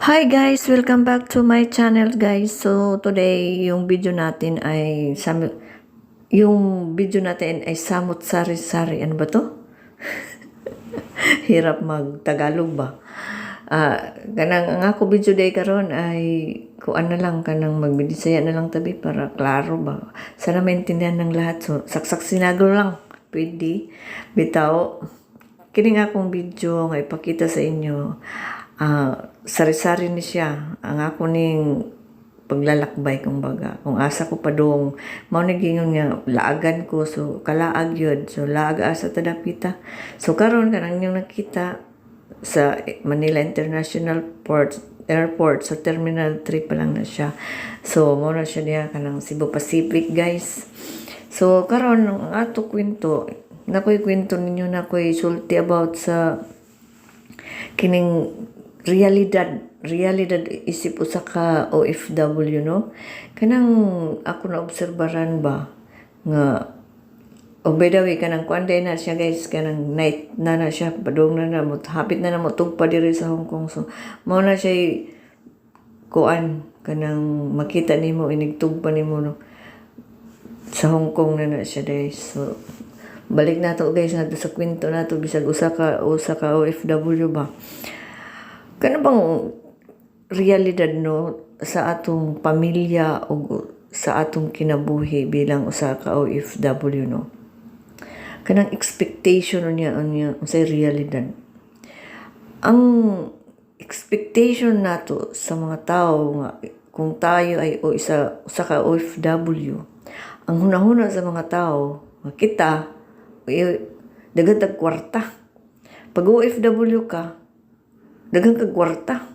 Hi guys! Welcome back to my channel guys. So today yung video natin ay samot sari-sari. Ano ba to? Hirap mag-Tagalog ba? Kanang ang ako video day karon ay kuan na lang kanang magbidisaya na lang tabi para klaro ba. Sana maintindihan ng lahat. So saksak sinagol lang. Pwede. Bitaw. Kining akong video nga ipakita sa inyo. Sari-sari ni siya ang ako ning paglalakbay kumbaga kung asa ko pa dong mao nagingon nga laagan ko so kalaag yun so laag asa tadapita so karon kanang yung nakita sa Manila International Airport sa Terminal 3 pa lang na siya so mao na siya diya kanang Cebu Pacific guys so karon ang ato kwento nakoy kwento ninyo nakoy sulti about sa kining realidad isip usa ka OFW no kanang ako na obserbaran ba nga by the way kanang kuan day na siya guys kanang night na siya padung na mo hapit na mo tugpa diri sa Hong Kong so mao na siya kuan kanang makita nimo inigtugpa nimo no sa Hong Kong na siya guys so balik na to guys nga sa kwento na to bisag usa ka OFW ba kana bang realidad no sa atong pamilya o sa atong kinabuhi bilang usa ka OFW no kanang expectation niya sa realidad ang expectation nato sa mga tao nga kung tayo ay usa ka OFW ang hunahuna sa mga tao nga kita daghang tag kwarta pag OFW ka daghang kag kwarta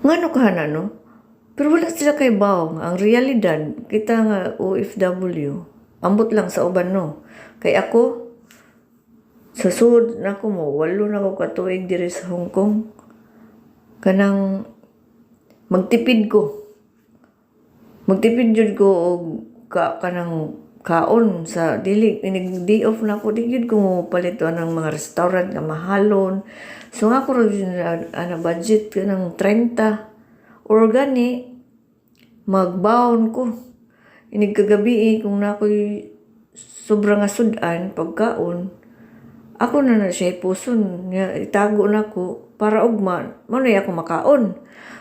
ngano ka na no pero wala sila kay bawo ang realidad kita nga OFW ambot lang sa uban no kay ako sa sud nako mo walo na ko katuig diri sa Hong Kong kanang magtipid jud ko og kanang kaon sa dili inig day off na ko di gyud ko palito ng mga restaurant nga mahalon so nga ko ana budget ka ng 30 or gani magbaon ko inig kagabi kung nakoy sobra nga sudan pagkaon ako na siya puson nga itago na ko para ugma mano ako makaon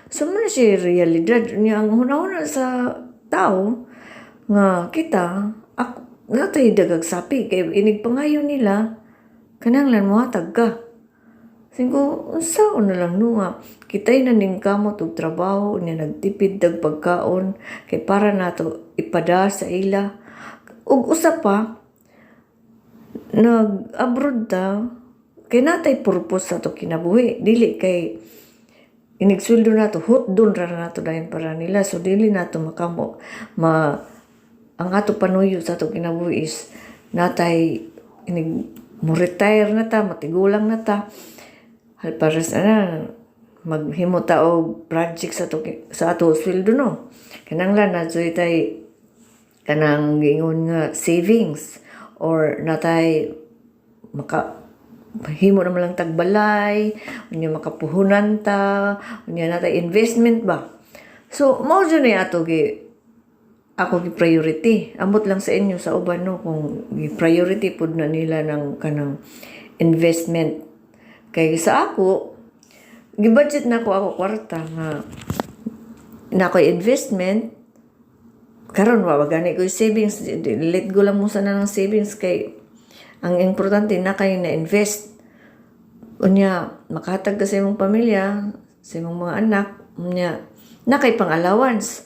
so man siya realidad niya ang hunahuna sa tao nga kita ako natay dagag sapi kay inig pangayo nila kananglan mohatag ka singko unsa na lang no nga kitay na ning kamot og trabaho niya nagtipid dag pagkaon kay para nato ipada sa ila ug usa pa nag-abroad ta kay natay purpose sa to kinabuhi dili kay inigsweldo nato hutdon ra nato dayon para nila so dili nato makamo ang ato panuyo sa ato kinabuhi is natay mo retire na ta matigulang na ta pares maghimo ta og project sa ato sweldo no kinanglan na joy tay kanang giingon nga savings or natay himo naman lang tagbalay unya makapuhunan ta unya natay investment ba so mao jud ni ato ako gi-priority. Ambot lang sa inyo sa uban no kung gi-priority pud na nila ng kanang investment. Kay sa ako gi-budget na ako kwarta nga na ko investment karon wa gani ko savings let go lang mo sana ng savings kay ang importante na kay na invest. Unya makatag ka sa imong pamilya, sa imong mga anak, unya na kay pang allowance.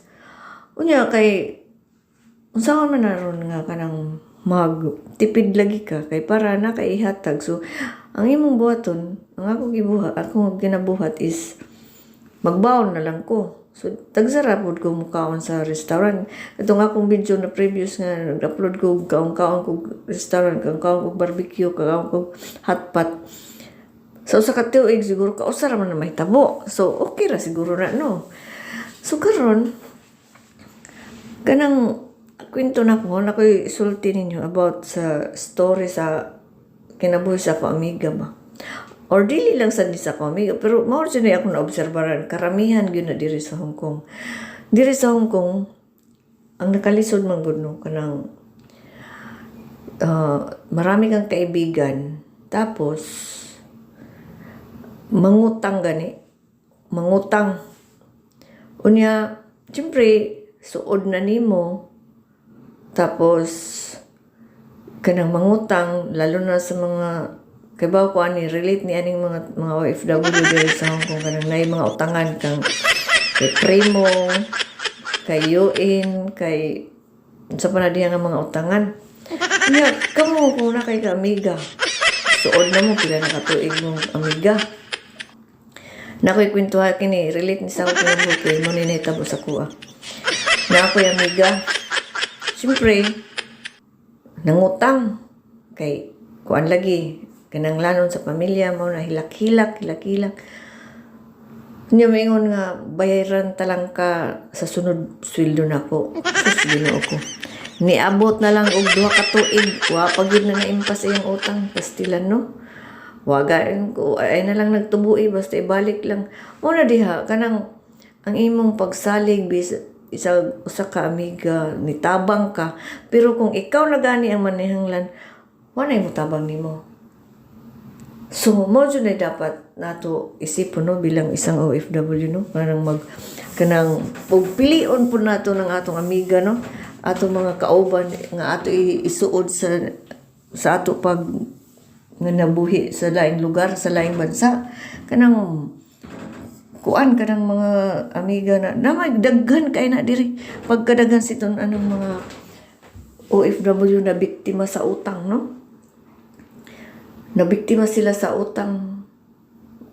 Unya kay unsa man naron nga kanang magtipid lagi ka kay para na kay ihatag so ang imong buhaton ang ako ginabuhat is magbaon na lang ko so tagsara pud ko mukaon sa restaurant katong akong video na previous nga nag-upload ko kaon ko restaurant kaon ko barbecue kaon ko hotpot so sa katuig siguro kausa ra man na mahitabo so okay ra siguro na no so karon kanang kwento na ko nakoy isulti ninyo about sa story sa kinabuhi sa ko amiga ba Or dili lang sa disa ko, amiga. Pero mao dyan ako na-obserbaran. Karamihan yun na diri sa Hong Kong. Diri sa Hong Kong, ang nakalisod man gud no, kanang marami kang kaibigan. Tapos, mangutang gani. Mangutang. Unya, siyempre, suod na nimo. Tapos, kanang mangutang, lalo na sa mga kay ba ko ani relate ni aning mga OFW diri sa Hong Kong kanang nay mga utangan kang kay Primo, kay Yuin, kay sa pa na diha nga mga utangan. Nya kamo kung na kay ka amiga. Suod na mo pila na katuig mong amiga. Na ako'y kwentuhan kini relate ni sa ako kay mo ni nahitabo sa kuha. Na ako'y amiga. Siyempre, nangutang kay kuan lagi kanang lanon sa pamilya mo na hilak-hilak. Niya maingon nga bayaran talang ka sa sunod sweldo nako. Sus Ginoo ko. Niabot na lang og 2 ka tuig wa pagid na naimpas iyang utang pastilan no. Wagain ko ay na lang nagtubui basta ibalik lang. Mo na diha kanang ang imong pagsalig isa usa ka amiga nitabang ka pero kung ikaw na gani ang manihanglan wanay mo tabang nimo. So, mo dyan ay dapat nato isipon no, bilang isang OFW no, kanang pagpilion po nato ng atong amiga no, atong mga kauban nga ato isuod sa ato pag nga nabuhi sa laing lugar, sa laing bansa. Kanang kuan kanang mga amiga na magdaghan kay na diri pagkadaghan siton anong mga OFW na biktima sa utang no. Nabiktima sila sa utang.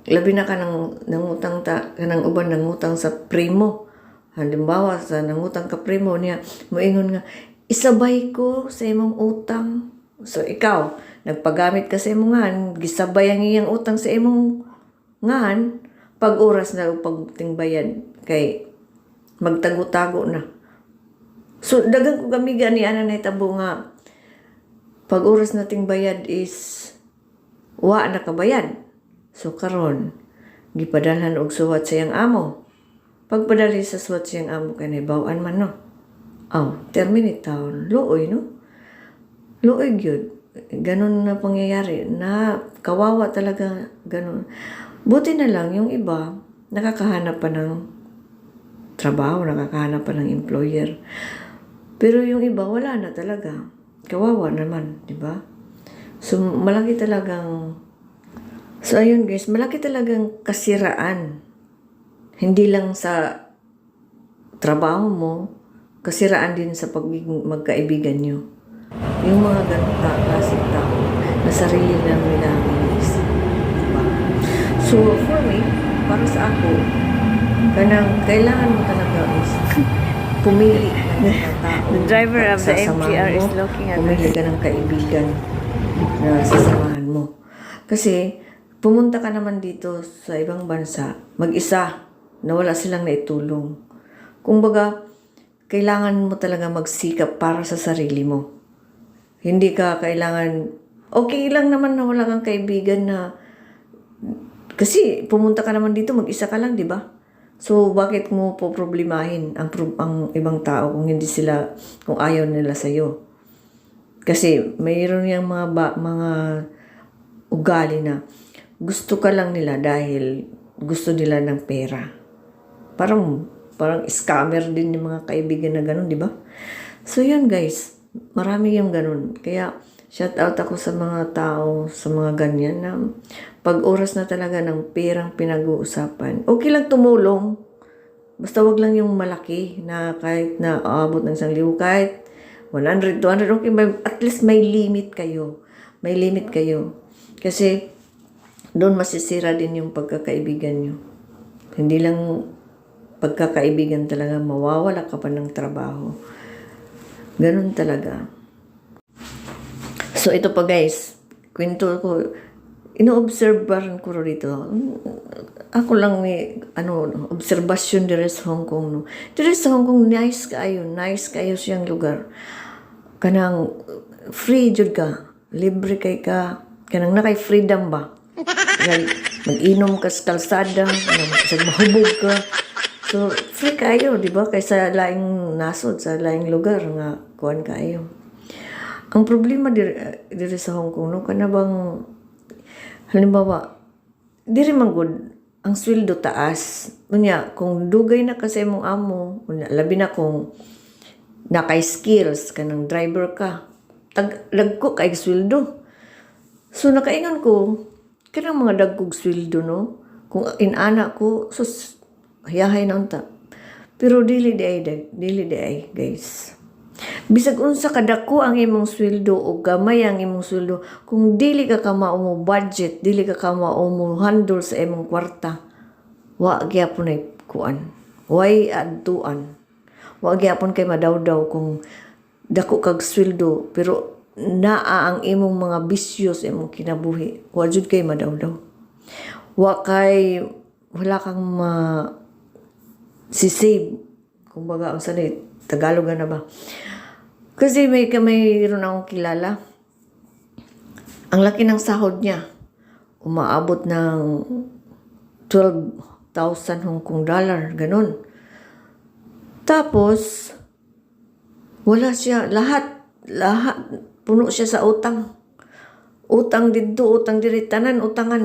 Labi na ka nangutang kanang uban nangutang sa primo. Halimbawa sa nangutang ka primo niya, moingon nga isabay ko sa imong utang. So ikaw, nagpagamit ka sa imong ngan, gisabay ang iyang utang sa imong ngan, pag oras na o pagtingbayad kay magtago-tago na. So dagang ko gamiga ni ana nahitabo nga pag oras nating bayad is wa nakabayad. So karon gipadalhan og suwat sa iyang amo. Pagpadali sa suwat sa iyang amo kanay baw-an man no. Terminate taon. Luoy no. Luoy gyud. Ganon na pangyayari na kawawa talaga ganon. Buti na lang yung iba nakakahanap pa ng trabaho, nakakahanap pa ng employer. Pero yung iba wala na talaga. Kawawa naman, di ba? So, malaki talagang... So, ayun guys, malaki talagang kasiraan. Hindi lang sa trabaho mo, kasiraan din sa pagiging magkaibigan nyo. Yung mga ganong klaseng tao na sarili lang nila ang iniisip. Diba? So, for me, para sa ako, kailangan mo talaga is pumili ng mga tao. The driver of the MTR is looking at Pumili ka ng kaibigan na sasamahan mo. Kasi, pumunta ka naman dito sa ibang bansa, mag-isa, na wala silang naitulong. Kumbaga, kailangan mo talaga magsikap para sa sarili mo. Hindi ka kailangan, okay lang naman na wala kang kaibigan na, kasi pumunta ka naman dito, mag-isa ka lang, di ba? So, bakit mo po problemahin ang ibang tao kung hindi sila, kung ayaw nila sa'yo? Kasi mayroon yung mga ugali na gusto ka lang nila dahil gusto nila ng pera. Parang scammer din yung mga kaibigan na ganun, di ba? So yun guys, marami yung ganun. Kaya shout out ako sa mga tao, sa mga ganyan na pag oras na talaga ng perang pinag-uusapan, okay lang tumulong. Basta wag lang yung malaki na kahit na aabot ng 1,000, kahit 100, 200, okay, at least may limit kayo. May limit kayo. Kasi doon masisira din yung pagkakaibigan nyo. Hindi lang pagkakaibigan talaga, mawawala ka pa ng trabaho. Ganun talaga. So ito pa guys, kwento ko, ino-obserbahan ko rito. Ako lang may obserbasyon dire sa Hong Kong no. Dire sa Hong Kong nice kayo siyang lugar. Kanang free jud ka, libre kay ka, kanang nakay freedom ba? mag-inom ka sa kalsada, mahubog ka. So, free kayo, di ba? Kaysa laing nasod, sa laing lugar nga kuan kayo. Ang problema diri sa Hong Kong, no, kana bang, halimbawa, diri man gud ang sweldo taas. Unya, kung dugay na kasi mong amo, unya, labi na kung nakay skills, kanang driver ka, dagko kay sweldo. So, nakaingon ko, kanang mga dagkog sweldo, no? Kung inana ko, sus, hayahay na unta. Pero dili di ay, guys. Bisag unsa kadako ang imong sweldo o gamay ang imong sweldo, kung dili ka mao mo budget, dili ka mao mo handle sa imong kwarta, wa gyapon ay kuan. Way adtuan. Wa gyapon kay madawdaw kung dako kag sweldo pero naa ang imong mga bisyo sa imong kinabuhi. Wa jud kay madawdaw. Wa kay wala kang sisave. Kumbaga, unsa ni Tagalog na ba? Kasi mayroon akong kilala. Ang laki ng sahod niya. Umaabot ng 12,000 Hong Kong dollar. Ganun. Tapos, wala siya. Lahat. Puno siya sa utang. Utang dito, utang diri. Tanan, utangan.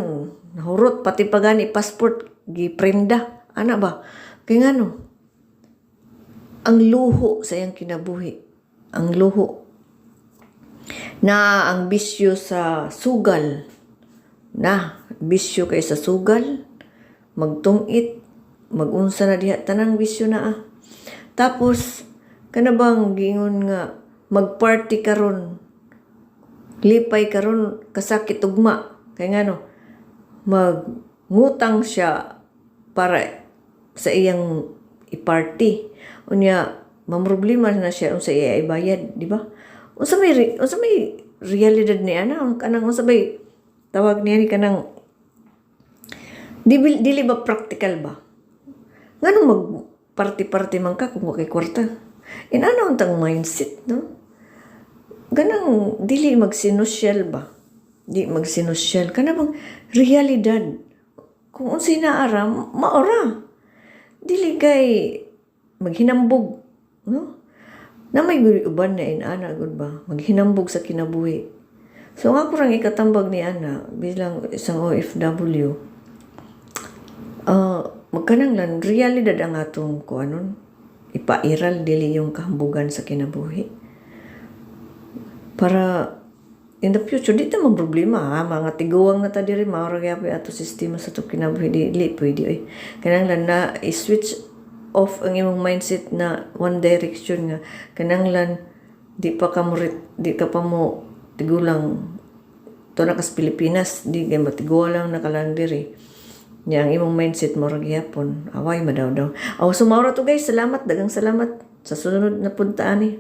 Nahurot, pati pagani, passport. Giprenda. Ana ba? Kaya nga ang luho sa iyang kinabuhi. Ang luho. Na ang bisyo sa sugal. Bisyo kay sa sugal. Magtungit. Magunsa na diha. Tanang bisyo na Tapos, kanabang gingon nga, magparty karon, lipay karon, kasakit ugma. Kaya nga magngutang siya para sa iyang iparty. Unya, mamroblema na siya unsa iya ibayad, di ba? Unsa may realidad ni kanang unsa may tawag niya ni kanang dili ba practical ba? Nganong mag party man ka kung wa kay kwarta? Ano ang mindset, no? Ganang dili magsinosyal ba? Di magsinosyal kana bang realidad. Kung unsay naara, maora. Dili kay maghinambog, no? Na may uban na inana gud ba? Maghinambog sa kinabuhi. So nga kurang ikatambag ni ana bilang isang OFW. Magkanang lan realidad ang atong kuanon. Ipairal dili yung kahambugan sa kinabuhi. Para in the future, di ta problema mga tiguwang na ta diri maura gyapon ato sistema sa to kinabuhi dili pwede kananglan na i-switch off ang imong mindset na one direction nga kananglan di ka pa mo tigulang to na kas Pilipinas di kay matigulang na kalang diri nya ang imong mindset maura gyapon away madawdaw. So maura to guys, salamat, dagang salamat sa sunod na puntaan